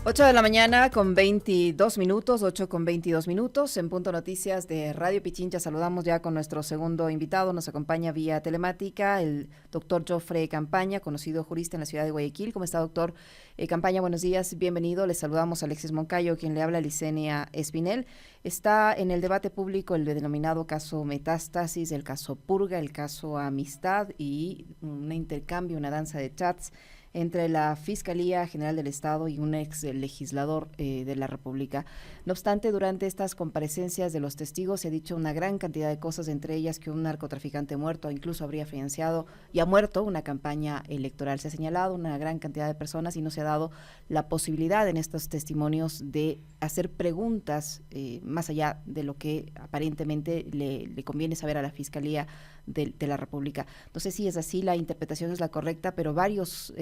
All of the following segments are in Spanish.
8 de la mañana con 22 minutos, 8 con 22 minutos, en Punto Noticias de Radio Pichincha. Saludamos ya con nuestro segundo invitado. Nos acompaña vía telemática el doctor Jofre Campaña, conocido jurista en la ciudad de Guayaquil. ¿Cómo está, doctor Campaña? Buenos días, bienvenido. Les saludamos a Alexis Moncayo, quien le habla, Licenia Espinel. Está en el debate público el denominado caso Metástasis, el caso Purga, el caso Amistad y un intercambio, una danza de chats entre la Fiscalía General del Estado y un ex legislador de la República. No obstante, durante estas comparecencias de los testigos se ha dicho una gran cantidad de cosas, entre ellas que un narcotraficante muerto incluso habría financiado y ha muerto una campaña electoral. Se ha señalado una gran cantidad de personas y no se ha dado la posibilidad en estos testimonios de hacer preguntas más allá de lo que aparentemente le conviene saber a la Fiscalía de la República. No sé si es así, la interpretación es la correcta, pero varios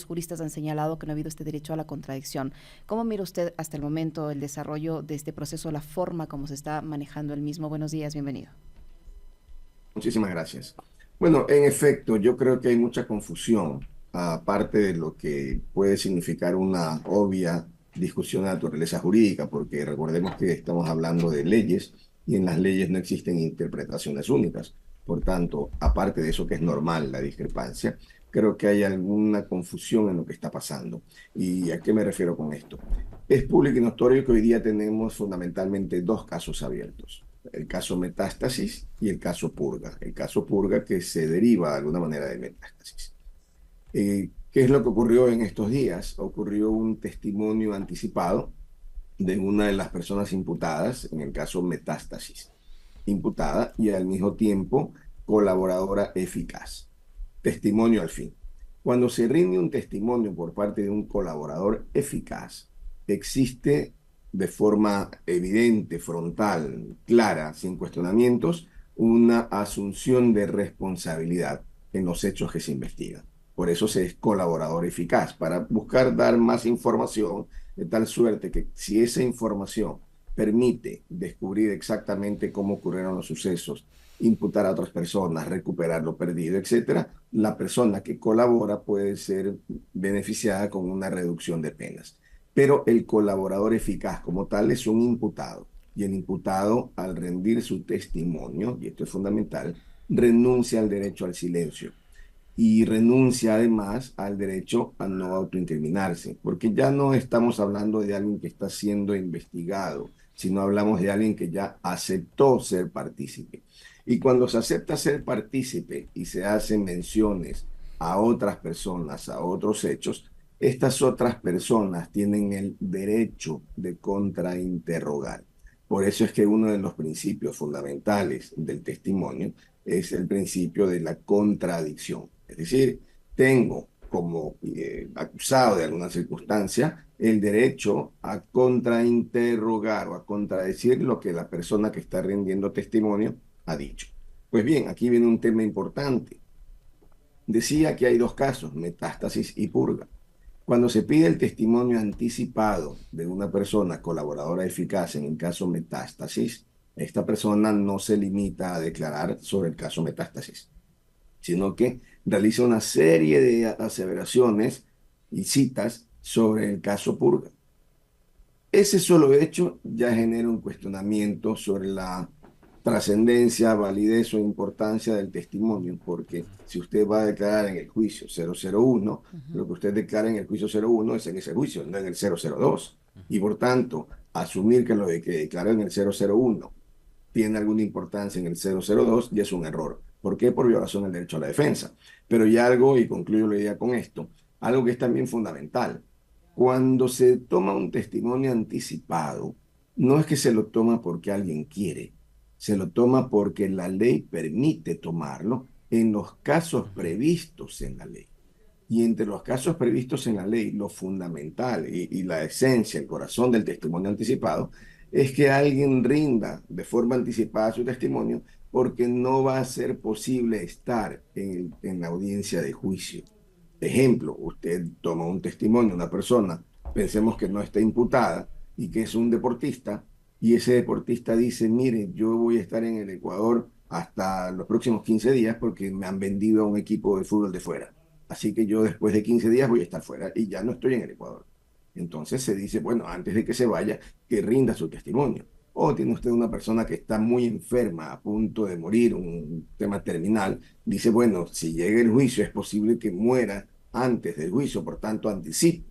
juristas han señalado que no ha habido este derecho a la contradicción. ¿Cómo mira usted hasta el momento el desarrollo de este proceso, la forma como se está manejando el mismo? Buenos días, bienvenido. Muchísimas gracias. Bueno, en efecto, yo creo que hay mucha confusión, aparte de lo que puede significar una obvia discusión de naturaleza jurídica, porque recordemos que estamos hablando de leyes y en las leyes no existen interpretaciones únicas. Por tanto, aparte de eso que es normal, la discrepancia, creo que hay alguna confusión en lo que está pasando. ¿Y a qué me refiero con esto? Es público y notorio que hoy día tenemos fundamentalmente dos casos abiertos: el caso Metástasis y el caso Purga. El caso Purga que se deriva de alguna manera de Metástasis. ¿Qué es lo que ocurrió en estos días? Ocurrió un testimonio anticipado de una de las personas imputadas, en el caso Metástasis, imputada y al mismo tiempo colaboradora eficaz. Testimonio al fin. Cuando se rinde un testimonio por parte de un colaborador eficaz, existe de forma evidente, frontal, clara, sin cuestionamientos, una asunción de responsabilidad en los hechos que se investigan. Por eso se es colaborador eficaz, para buscar dar más información, de tal suerte que si esa información permite descubrir exactamente cómo ocurrieron los sucesos, imputar a otras personas, recuperar lo perdido, etcétera, la persona que colabora puede ser beneficiada con una reducción de penas. Pero el colaborador eficaz como tal es un imputado, y el imputado, al rendir su testimonio, y esto es fundamental, renuncia al derecho al silencio y renuncia además al derecho a no autoincriminarse, porque ya no estamos hablando de alguien que está siendo investigado, sino hablamos de alguien que ya aceptó ser partícipe. Y cuando se acepta ser partícipe y se hacen menciones a otras personas, a otros hechos, estas otras personas tienen el derecho de contrainterrogar. Por eso es que uno de los principios fundamentales del testimonio es el principio de la contradicción. Es decir, tengo como acusado de alguna circunstancia el derecho a contrainterrogar o a contradecir lo que la persona que está rindiendo testimonio ha dicho. Pues bien, aquí viene un tema importante. Decía que hay dos casos, metástasis y purga. Cuando se pide el testimonio anticipado de una persona colaboradora eficaz en el caso metástasis, esta persona no se limita a declarar sobre el caso metástasis, sino que realiza una serie de aseveraciones y citas sobre el caso Purga. Ese solo hecho ya genera un cuestionamiento sobre la trascendencia, validez o importancia del testimonio, porque si usted va a declarar en el juicio 001, lo que usted declara en el juicio 01 es en ese juicio, no en el 002. Y por tanto, asumir que lo que declaró en el 001 tiene alguna importancia en el 002 ya es un error. ¿Por qué? Por violación del derecho a la defensa. Pero ya algo, y concluyo la idea con esto, algo que es también fundamental. Cuando se toma un testimonio anticipado, no es que se lo toma porque alguien quiere, se lo toma porque la ley permite tomarlo en los casos previstos en la ley. Y entre los casos previstos en la ley, lo fundamental y la esencia, el corazón del testimonio anticipado, es que alguien rinda de forma anticipada su testimonio porque no va a ser posible estar en la audiencia de juicio. Ejemplo, usted toma un testimonio de una persona, pensemos que no está imputada y que es un deportista, y ese deportista dice, mire, yo voy a estar en el Ecuador hasta los próximos 15 días porque me han vendido a un equipo de fútbol de fuera. Así que yo después de 15 días voy a estar fuera y ya no estoy en el Ecuador. Entonces se dice, bueno, antes de que se vaya, que rinda su testimonio. O tiene usted una persona que está muy enferma, a punto de morir, un tema terminal, dice, bueno, si llega el juicio es posible que muera antes del juicio, por tanto anticipo.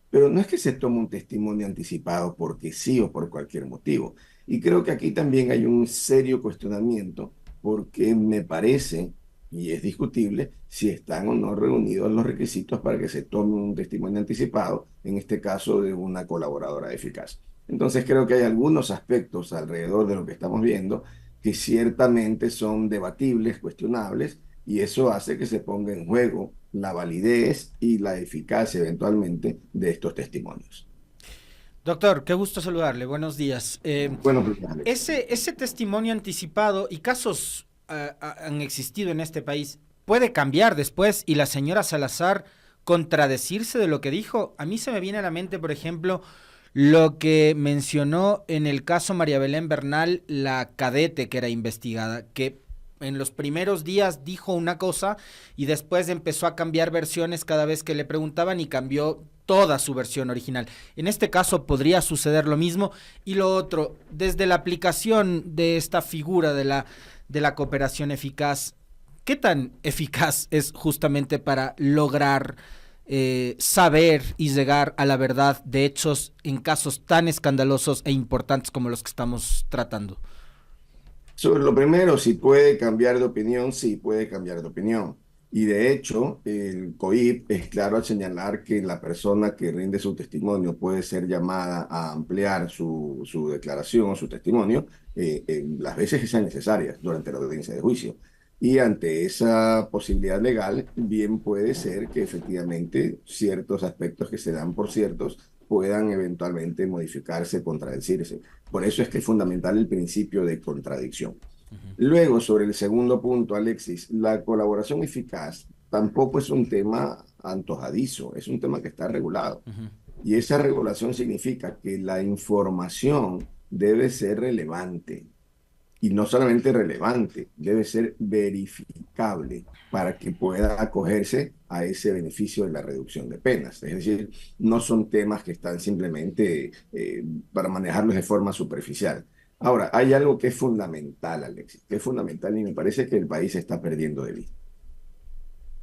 Pero no es que se tome un testimonio anticipado porque sí o por cualquier motivo. Y creo que aquí también hay un serio cuestionamiento porque me parece, y es discutible, si están o no reunidos los requisitos para que se tome un testimonio anticipado, en este caso de una colaboradora eficaz. Entonces creo que hay algunos aspectos alrededor de lo que estamos viendo que ciertamente son debatibles, cuestionables, y eso hace que se ponga en juego la validez y la eficacia eventualmente de estos testimonios. Doctor, qué gusto saludarle. Buenos días. Bueno, pues, Alex. Ese testimonio anticipado y casos han existido en este país, ¿puede cambiar después y la señora Salazar contradecirse de lo que dijo? A mí se me viene a la mente, por ejemplo, lo que mencionó en el caso María Belén Bernal, la cadete que era investigada, que en los primeros días dijo una cosa y después empezó a cambiar versiones cada vez que le preguntaban y cambió toda su versión original. En este caso podría suceder lo mismo. Y lo otro, desde la aplicación de esta figura de la cooperación eficaz, ¿qué tan eficaz es justamente para lograr saber y llegar a la verdad de hechos en casos tan escandalosos e importantes como los que estamos tratando? Sobre lo primero, si puede cambiar de opinión, sí puede cambiar de opinión. Y de hecho, el COIP es claro al señalar que la persona que rinde su testimonio puede ser llamada a ampliar su declaración o su testimonio las veces que sean necesarias durante la audiencia de juicio. Y ante esa posibilidad legal, bien puede ser que efectivamente ciertos aspectos que se dan por ciertos puedan eventualmente modificarse, contradecirse. Por eso es que es fundamental el principio de contradicción. Luego, sobre el segundo punto, Alexis, la colaboración eficaz tampoco es un tema antojadizo, es un tema que está regulado. Y esa regulación significa que la información debe ser relevante. Y no solamente relevante, debe ser verificable para que pueda acogerse a ese beneficio de la reducción de penas. Es decir, no son temas que están simplemente para manejarlos de forma superficial. Ahora, hay algo que es fundamental, Alexis, que es fundamental y me parece que el país se está perdiendo de vista.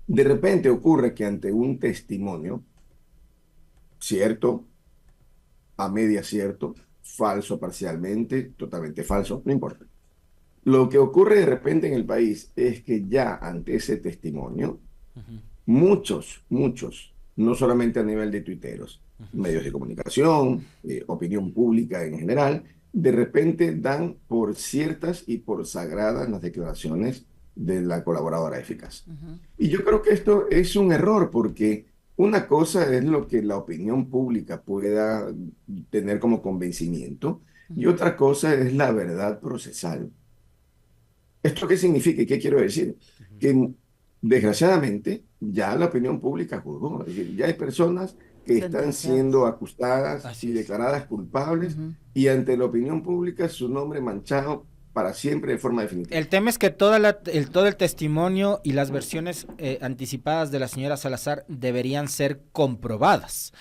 De repente ocurre que ante un testimonio, cierto, a media cierto, falso parcialmente, totalmente falso, no importa. Lo que ocurre de repente en el país es que ya ante ese testimonio, muchos, no solamente a nivel de tuiteros, medios de comunicación, opinión pública en general, de repente dan por ciertas y por sagradas las declaraciones de la colaboradora eficaz. Y yo creo que esto es un error porque una cosa es lo que la opinión pública pueda tener como convencimiento y otra cosa es la verdad procesal. ¿Esto qué significa y qué quiero decir? Que desgraciadamente ya la opinión pública juzgó. Es decir, ya hay personas que están siendo Sentenciadas. acusadas Así y es. declaradas culpables Ujú. y ante la opinión pública su nombre manchado para siempre de forma definitiva. El tema es que todo el testimonio y las versiones anticipadas de la señora Salazar deberían ser comprobadas.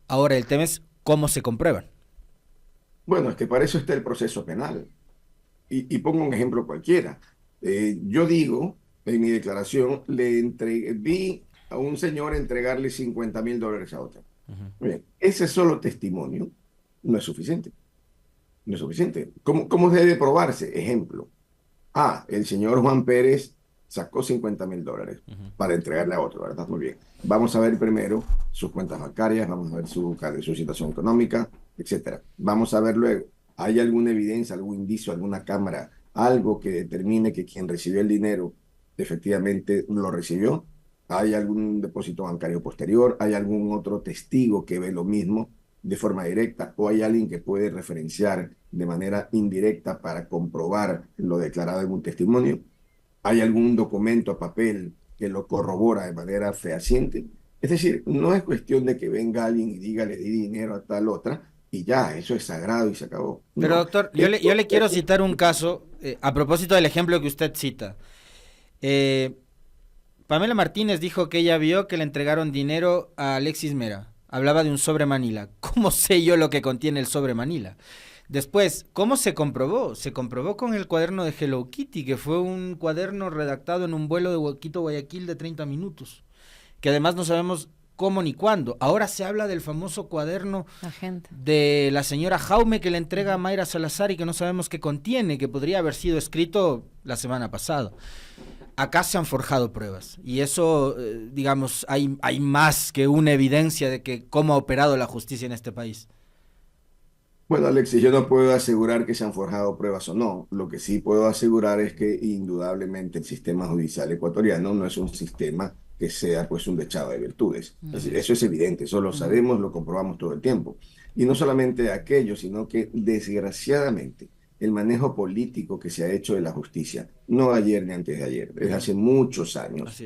Ahora, el tema es cómo se comprueban. Bueno, es que para eso está el proceso penal. Y pongo un ejemplo cualquiera. Yo digo, en mi declaración, vi a un señor entregarle $50,000 a otro. Muy bien, ese solo testimonio no es suficiente. No es suficiente. ¿Cómo debe probarse? Ejemplo. El señor Juan Pérez sacó $50,000 para entregarle a otro, ¿verdad? Muy bien. Vamos a ver primero sus cuentas bancarias, vamos a ver su situación económica, etcétera. Vamos a ver luego, ¿hay alguna evidencia, algún indicio, alguna cámara, algo que determine que quien recibió el dinero efectivamente lo recibió? ¿Hay algún depósito bancario posterior? ¿Hay algún otro testigo que ve lo mismo de forma directa? ¿O hay alguien que puede referenciar de manera indirecta para comprobar lo declarado en un testimonio? ¿Hay algún documento a papel que lo corrobora de manera fehaciente? Es decir, no es cuestión de que venga alguien y diga le di dinero a tal otra y ya, eso es sagrado y se acabó. Pero No, doctor, yo esto le quiero citar un caso a propósito del ejemplo que usted cita. Eh, Pamela Martínez dijo que ella vio que le entregaron dinero a Alexis Mera. Hablaba de un sobre Manila. ¿Cómo sé yo lo que contiene el sobre Manila? Después, ¿cómo se comprobó? Se comprobó con el cuaderno de Hello Kitty, que fue un cuaderno redactado en un vuelo de Quito a Guayaquil de 30 minutos, que además no sabemos cómo ni cuándo. Ahora se habla del famoso cuaderno de la señora Jaume que le entrega a Mayra Salazar y que no sabemos qué contiene, que podría haber sido escrito la semana pasada. Acá se han forjado pruebas y eso, digamos, hay más que una evidencia de que cómo ha operado la justicia en este país. Bueno, Alexis, yo no puedo asegurar que se han forjado pruebas o no. Lo que sí puedo asegurar es que indudablemente el sistema judicial ecuatoriano no es un sistema que sea pues un dechado de virtudes. Eso es evidente, eso lo sabemos, lo comprobamos todo el tiempo. Y no solamente aquello, sino que desgraciadamente el manejo político que se ha hecho de la justicia, no ayer ni antes de ayer, desde hace muchos años,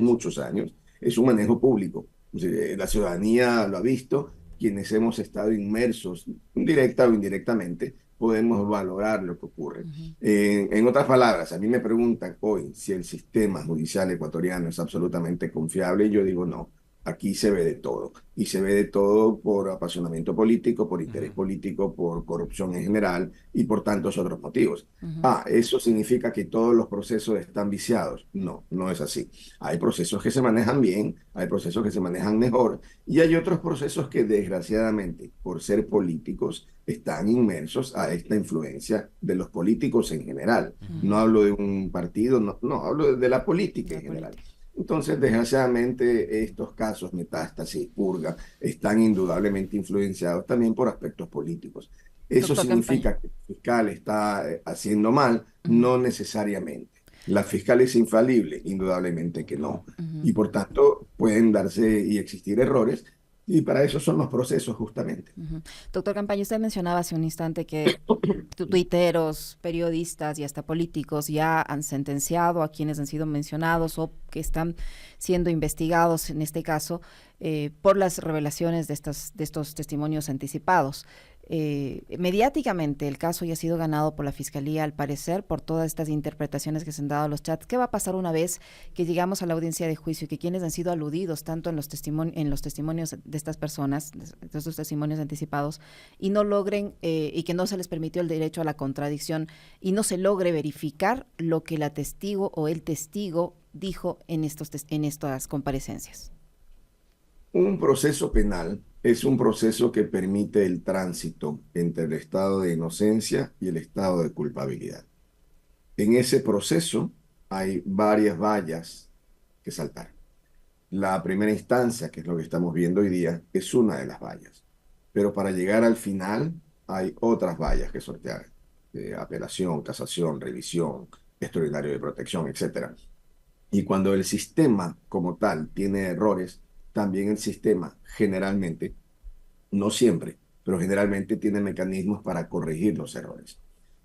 es un manejo público. La ciudadanía lo ha visto, quienes hemos estado inmersos, directa o indirectamente, podemos valorar lo que ocurre. En otras palabras, a mí me preguntan hoy si el sistema judicial ecuatoriano es absolutamente confiable y yo digo no. Aquí se ve de todo, y se ve de todo por apasionamiento político, por interés político, por corrupción en general y por tantos otros motivos. ¿Eso significa que todos los procesos están viciados? No, no es así. Hay procesos que se manejan bien, hay procesos que se manejan mejor, y hay otros procesos que desgraciadamente, por ser políticos, están inmersos a esta influencia de los políticos en general. No hablo de un partido, no, hablo de la política en general. Entonces, desgraciadamente, estos casos, metástasis, purga, están indudablemente influenciados también por aspectos políticos. ¿Eso significa que el fiscal está haciendo mal? No necesariamente. ¿La fiscal es infalible? Indudablemente que no. Y por tanto, pueden darse y existir errores. Y para eso son los procesos, justamente. Doctor Campaña, usted mencionaba hace un instante que tuiteros, periodistas y hasta políticos ya han sentenciado a quienes han sido mencionados o que están siendo investigados, en este caso, por las revelaciones de estos testimonios anticipados. Mediáticamente el caso ya ha sido ganado por la Fiscalía, al parecer, por todas estas interpretaciones que se han dado a los chats. ¿Qué va a pasar una vez que llegamos a la audiencia de juicio y que quienes han sido aludidos tanto en los testimonios de estas personas, de estos testimonios anticipados, y no logren, y que no se les permitió el derecho a la contradicción y no se logre verificar lo que la testigo o el testigo dijo en estas comparecencias? Un proceso penal es un proceso que permite el tránsito entre el estado de inocencia y el estado de culpabilidad. En ese proceso hay varias vallas que saltar. La primera instancia, que es lo que estamos viendo hoy día, es una de las vallas. Pero para llegar al final hay otras vallas que sortear. Apelación, casación, revisión, extraordinario de protección, etc. Y cuando el sistema como tal tiene errores, también el sistema generalmente, no siempre, pero generalmente tiene mecanismos para corregir los errores.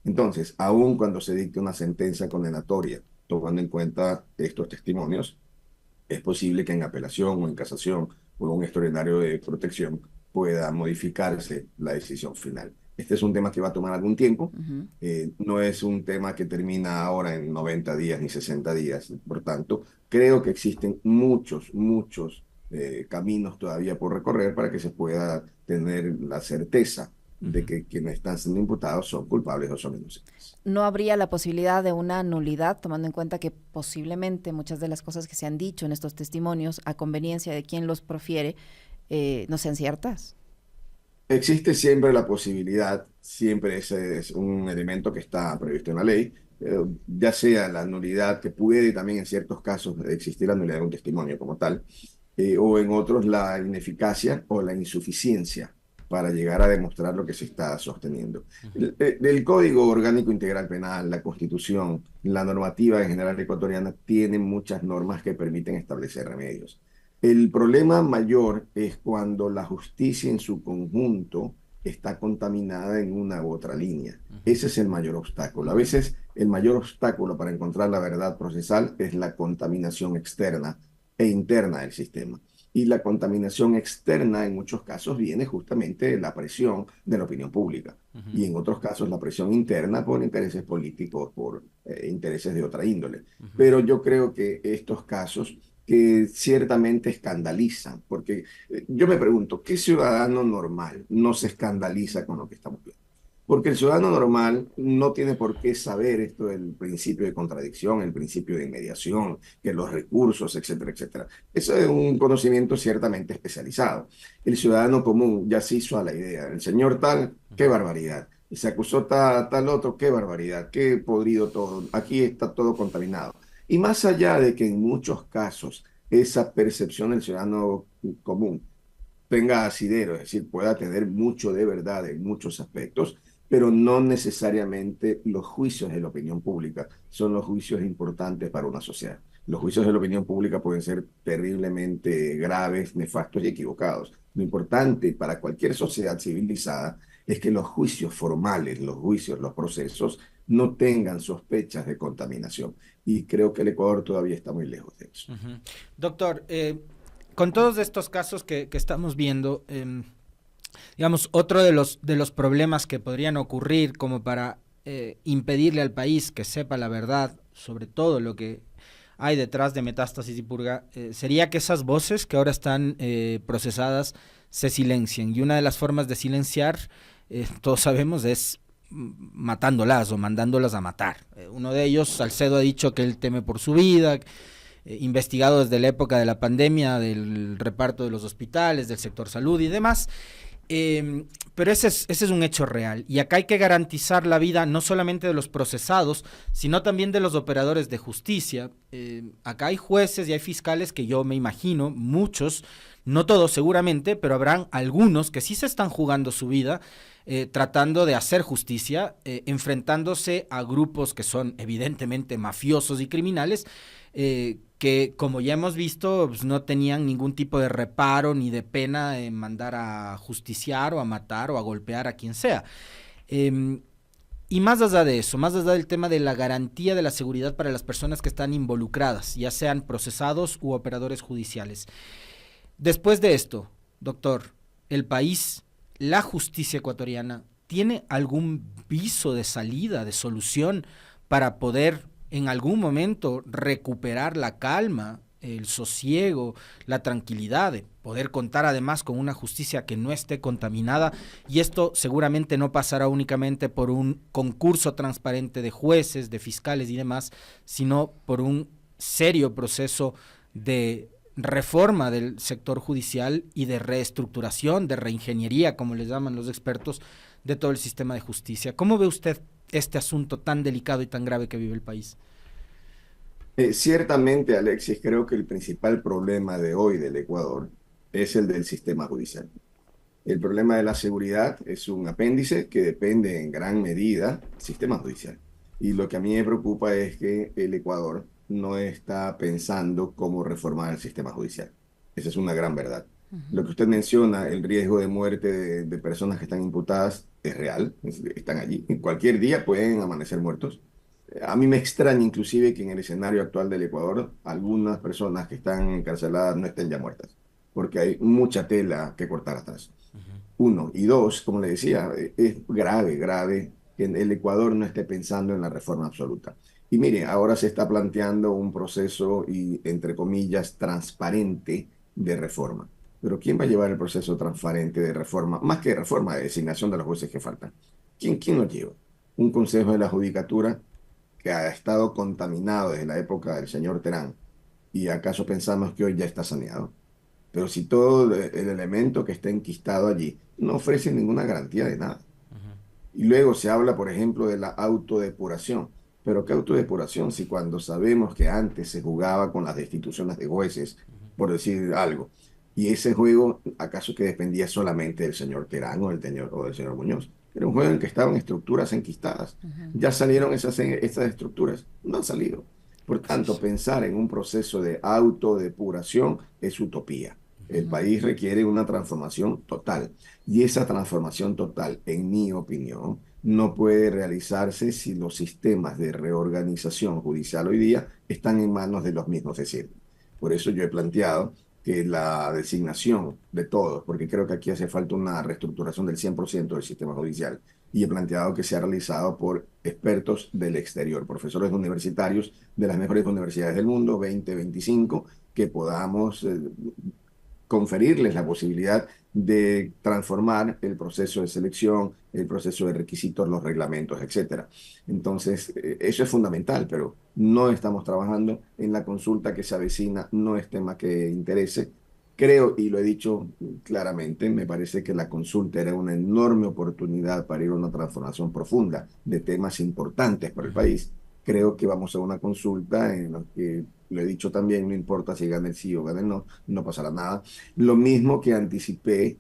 Entonces, aun cuando se dicte una sentencia condenatoria, tomando en cuenta estos testimonios, es posible que en apelación o en casación o en un extraordinario de protección pueda modificarse la decisión final. Este es un tema que va a tomar algún tiempo, no es un tema que termina ahora en 90 días ni 60 días, por tanto, creo que existen muchos caminos todavía por recorrer para que se pueda tener la certeza de que quienes están siendo imputados son culpables o son inocentes. ¿No habría la posibilidad de una nulidad, tomando en cuenta que posiblemente muchas de las cosas que se han dicho en estos testimonios, a conveniencia de quien los profiere, no sean ciertas? Existe siempre la posibilidad, siempre ese es un elemento que está previsto en la ley, ya sea la nulidad, que puede también en ciertos casos existir la nulidad de un testimonio como tal, o en otros la ineficacia o la insuficiencia para llegar a demostrar lo que se está sosteniendo. El Código Orgánico Integral Penal, la Constitución, la normativa en general ecuatoriana tienen muchas normas que permiten establecer remedios. El problema mayor es cuando la justicia en su conjunto está contaminada en una u otra línea. Ese es el mayor obstáculo. A veces el mayor obstáculo para encontrar la verdad procesal es la contaminación externa e interna del sistema. Y la contaminación externa en muchos casos viene justamente de la presión de la opinión pública. Y en otros casos la presión interna por intereses políticos, por intereses de otra índole. Pero yo creo que estos casos que ciertamente escandalizan, porque yo me pregunto, ¿qué ciudadano normal no se escandaliza con lo que estamos viendo? Porque el ciudadano normal no tiene por qué saber esto del principio de contradicción, el principio de inmediación, que los recursos, etcétera, etcétera. Eso es un conocimiento ciertamente especializado. El ciudadano común ya se hizo a la idea. El señor tal, qué barbaridad. Se acusó tal otro, qué barbaridad, qué podrido todo. Aquí está todo contaminado. Y más allá de que en muchos casos esa percepción del ciudadano común tenga asidero, es decir, pueda tener mucho de verdad en muchos aspectos, pero no necesariamente los juicios de la opinión pública son los juicios importantes para una sociedad. Los juicios de la opinión pública pueden ser terriblemente graves, nefastos y equivocados. Lo importante para cualquier sociedad civilizada es que los juicios formales, los juicios, los procesos, no tengan sospechas de contaminación. Y creo que el Ecuador todavía está muy lejos de eso. Doctor, con todos estos casos que estamos viendo, digamos, otro de los problemas que podrían ocurrir como para impedirle al país que sepa la verdad sobre todo lo que hay detrás de Metástasis y Purga, sería que esas voces que ahora están procesadas se silencien. Y una de las formas de silenciar, todos sabemos, es matándolas o mandándolas a matar. Uno de ellos, Salcedo, ha dicho que él teme por su vida, investigado desde la época de la pandemia, del reparto de los hospitales, del sector salud y demás. Pero ese es un hecho real, y acá hay que garantizar la vida no solamente de los procesados, sino también de los operadores de justicia. Acá hay jueces y hay fiscales que yo me imagino, muchos, no todos seguramente, pero habrán algunos que sí se están jugando su vida tratando de hacer justicia, enfrentándose a grupos que son evidentemente mafiosos y criminales, que como ya hemos visto, pues, no tenían ningún tipo de reparo ni de pena en mandar a justiciar o a matar o a golpear a quien sea. Y más allá de eso, más allá del tema de la garantía de la seguridad para las personas que están involucradas, ya sean procesados u operadores judiciales. Después de esto, doctor, el país, la justicia ecuatoriana, ¿tiene algún viso de salida, de solución para poder en algún momento recuperar la calma, el sosiego, la tranquilidad, de poder contar además con una justicia que no esté contaminada? Y esto seguramente no pasará únicamente por un concurso transparente de jueces, de fiscales y demás, sino por un serio proceso de reforma del sector judicial y de reestructuración, de reingeniería, como les llaman los expertos, de todo el sistema de justicia. ¿Cómo ve usted este asunto tan delicado y tan grave que vive el país? Ciertamente, Alexis, creo que el principal problema de hoy del Ecuador es el del sistema judicial. El problema de la seguridad es un apéndice que depende en gran medida del sistema judicial. Y lo que a mí me preocupa es que el Ecuador no está pensando cómo reformar el sistema judicial. Esa es una gran verdad. Lo que usted menciona, el riesgo de muerte de personas que están imputadas, es real, están allí. En cualquier día pueden amanecer muertos. A mí me extraña inclusive que en el escenario actual del Ecuador algunas personas que están encarceladas no estén ya muertas, porque hay mucha tela que cortar atrás. Uno. Y dos, como le decía, es grave, grave que el Ecuador no esté pensando en la reforma absoluta. Y mire, ahora se está planteando un proceso, y entre comillas, transparente de reforma. Pero ¿quién va a llevar el proceso transparente de reforma? Más que de reforma, de designación de los jueces que faltan. ¿Quién lo lleva? Un consejo de la judicatura que ha estado contaminado desde la época del señor Terán. ¿Y acaso pensamos que hoy ya está saneado? Pero si todo el elemento que está enquistado allí no ofrece ninguna garantía de nada. Y luego se habla, por ejemplo, de la autodepuración. Pero ¿qué autodepuración si cuando sabemos que antes se jugaba con las destituciones de jueces, por decir algo? Y ese juego, ¿acaso que dependía solamente del señor Terán o del señor Muñoz? Era un juego en el que estaban estructuras enquistadas. Ya salieron esas estructuras, no han salido. Por tanto, pensar en un proceso de autodepuración es utopía. El país requiere una transformación total. Y esa transformación total, en mi opinión, no puede realizarse si los sistemas de reorganización judicial hoy día están en manos de los mismos de siempre. Por eso yo he planteado que la designación de todos, porque creo que aquí hace falta una reestructuración del 100% del sistema judicial, y he planteado que sea realizado por expertos del exterior, profesores universitarios de las mejores universidades del mundo, 20, 25, que podamos conferirles la posibilidad de transformar el proceso de selección, el proceso de requisitos, los reglamentos, etcétera. Entonces, eso es fundamental, pero no estamos trabajando en la consulta que se avecina, no es tema que interese. Creo, y lo he dicho claramente, me parece que la consulta era una enorme oportunidad para ir a una transformación profunda de temas importantes para el país. Creo que vamos a una consulta en la que, lo he dicho también, no importa si gana el sí o gana el no, no pasará nada. Lo mismo que anticipé,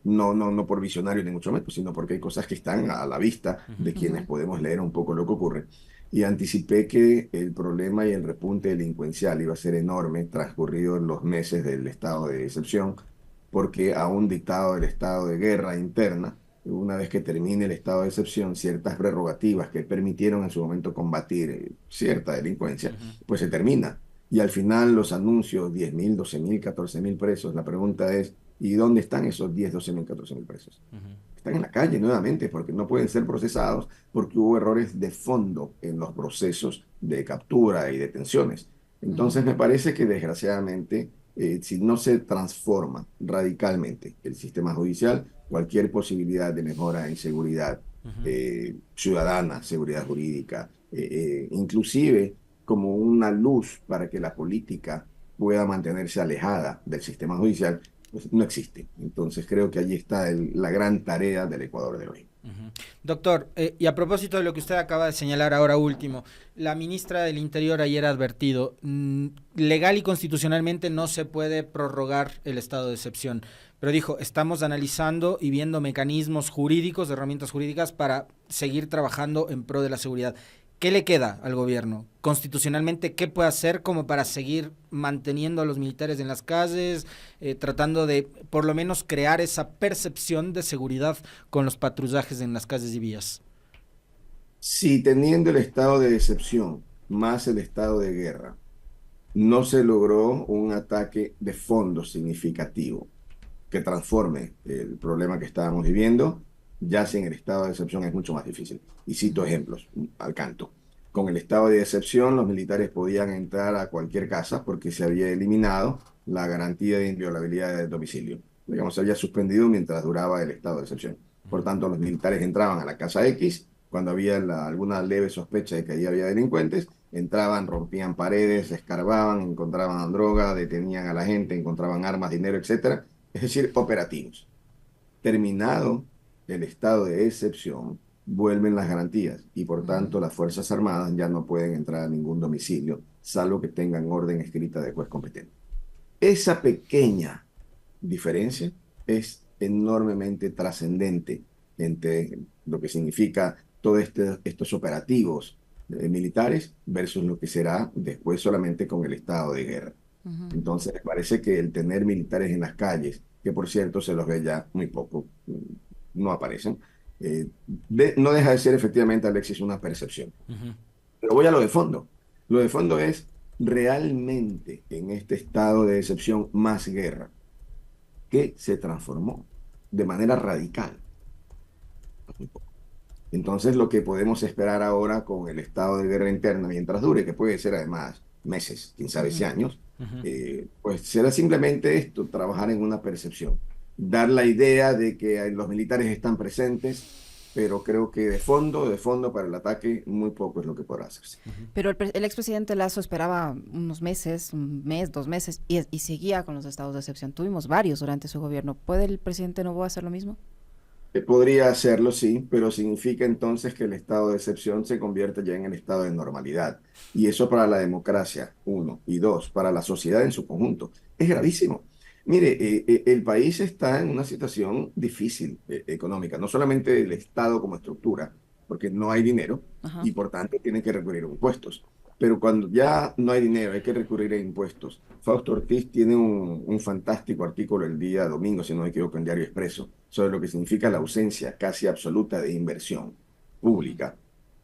no por visionario ni mucho menos, sino porque hay cosas que están a la vista de quienes podemos leer un poco lo que ocurre. Y anticipé que el problema y el repunte delincuencial iba a ser enorme transcurridos los meses del estado de excepción, porque aún dictado el estado de guerra interna, una vez que termine el estado de excepción, ciertas prerrogativas que permitieron en su momento combatir cierta delincuencia, pues se termina. Y al final los anuncios, 10.000, 12.000, 14.000 presos, la pregunta es, ¿y dónde están esos 10, 12.000, 14.000 presos? Están en la calle nuevamente porque no pueden ser procesados porque hubo errores de fondo en los procesos de captura y detenciones. Entonces me parece que desgraciadamente, si no se transforma radicalmente el sistema judicial, cualquier posibilidad de mejora en seguridad ciudadana, seguridad jurídica, inclusive como una luz para que la política pueda mantenerse alejada del sistema judicial, pues no existe. Entonces creo que allí está la gran tarea del Ecuador de hoy. Doctor, y a propósito de lo que usted acaba de señalar ahora último, la ministra del Interior ayer ha advertido, legal y constitucionalmente no se puede prorrogar el estado de excepción, pero dijo, estamos analizando y viendo mecanismos jurídicos, herramientas jurídicas para seguir trabajando en pro de la seguridad. ¿Qué le queda al gobierno? Constitucionalmente, ¿qué puede hacer como para seguir manteniendo a los militares en las calles, tratando de por lo menos crear esa percepción de seguridad con los patrullajes en las calles y vías? Si teniendo el estado de excepción más el estado de guerra, no se logró un ataque de fondo significativo que transforme el problema que estábamos viviendo, ya sin el estado de excepción es mucho más difícil. Y cito ejemplos al canto. Con el estado de excepción, los militares podían entrar a cualquier casa porque se había eliminado la garantía de inviolabilidad del domicilio. Digamos, se había suspendido mientras duraba el estado de excepción. Por tanto, los militares entraban a la casa X, cuando había alguna leve sospecha de que allí había delincuentes, entraban, rompían paredes, escarbaban, encontraban droga, detenían a la gente, encontraban armas, dinero, etcétera. Es decir, operativos. Terminado el estado de excepción, vuelven las garantías y por tanto las Fuerzas Armadas ya no pueden entrar a ningún domicilio, salvo que tengan orden escrita de juez competente. Esa pequeña diferencia es enormemente trascendente entre lo que significa todos estos operativos militares versus lo que será después solamente con el estado de guerra. Entonces, me parece que el tener militares en las calles, que por cierto se los ve ya muy poco, no aparecen, no deja de ser efectivamente, Alexis, una percepción. Pero voy a lo de fondo. Lo de fondo es realmente en este estado de excepción más guerra, que se transformó de manera radical. Muy poco. Entonces, lo que podemos esperar ahora con el estado de guerra interna, mientras dure, que puede ser además meses, quién sabe si años, pues será simplemente esto, trabajar en una percepción, dar la idea de que los militares están presentes, pero creo que de fondo para el ataque, muy poco es lo que podrá hacerse. Pero el expresidente Lasso esperaba unos meses, un mes, 2 meses, y seguía con los estados de excepción. Tuvimos varios durante su gobierno. ¿Puede el presidente Noboa hacer lo mismo? Podría hacerlo, sí, pero significa entonces que el estado de excepción se convierte ya en el estado de normalidad. Y eso para la democracia, uno, y dos, para la sociedad en su conjunto, es gravísimo. Mire, el país está en una situación difícil económica, no solamente el Estado como estructura, porque no hay dinero y por tanto tiene que recurrir a impuestos. Pero cuando ya no hay dinero, hay que recurrir a impuestos. Fausto Ortiz tiene un fantástico artículo el día domingo, si no me equivoco, en Diario Expreso, sobre lo que significa la ausencia casi absoluta de inversión pública.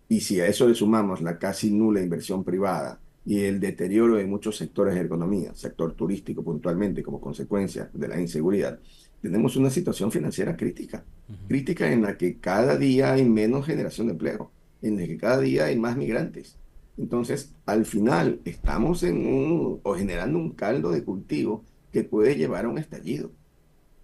Y si a eso le sumamos la casi nula inversión privada y el deterioro de muchos sectores de la economía, sector turístico puntualmente como consecuencia de la inseguridad, tenemos una situación financiera crítica. Crítica en la que cada día hay menos generación de empleo, en la que cada día hay más migrantes. Entonces, al final, estamos o generando un caldo de cultivo que puede llevar a un estallido.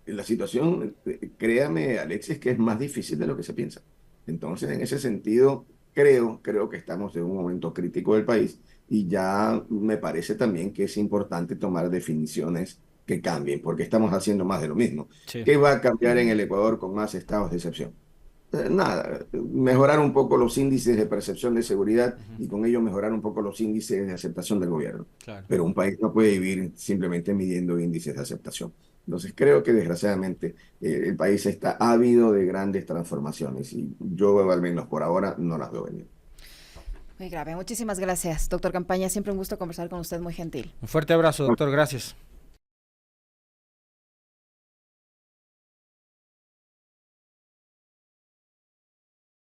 La situación, créame, Alexis, que es más difícil de lo que se piensa. Entonces, en ese sentido, creo que estamos en un momento crítico del país y ya me parece también que es importante tomar definiciones que cambien, porque estamos haciendo más de lo mismo. Sí. ¿Qué va a cambiar en el Ecuador con más estados de excepción? Nada, mejorar un poco los índices de percepción de seguridad y con ello mejorar un poco los índices de aceptación del gobierno. Claro. Pero un país no puede vivir simplemente midiendo índices de aceptación. Entonces creo que desgraciadamente el país está ávido de grandes transformaciones y yo al menos por ahora no las veo venir. Muy grave. Muchísimas gracias, doctor Campaña. Siempre un gusto conversar con usted, muy gentil. Un fuerte abrazo, doctor. Gracias.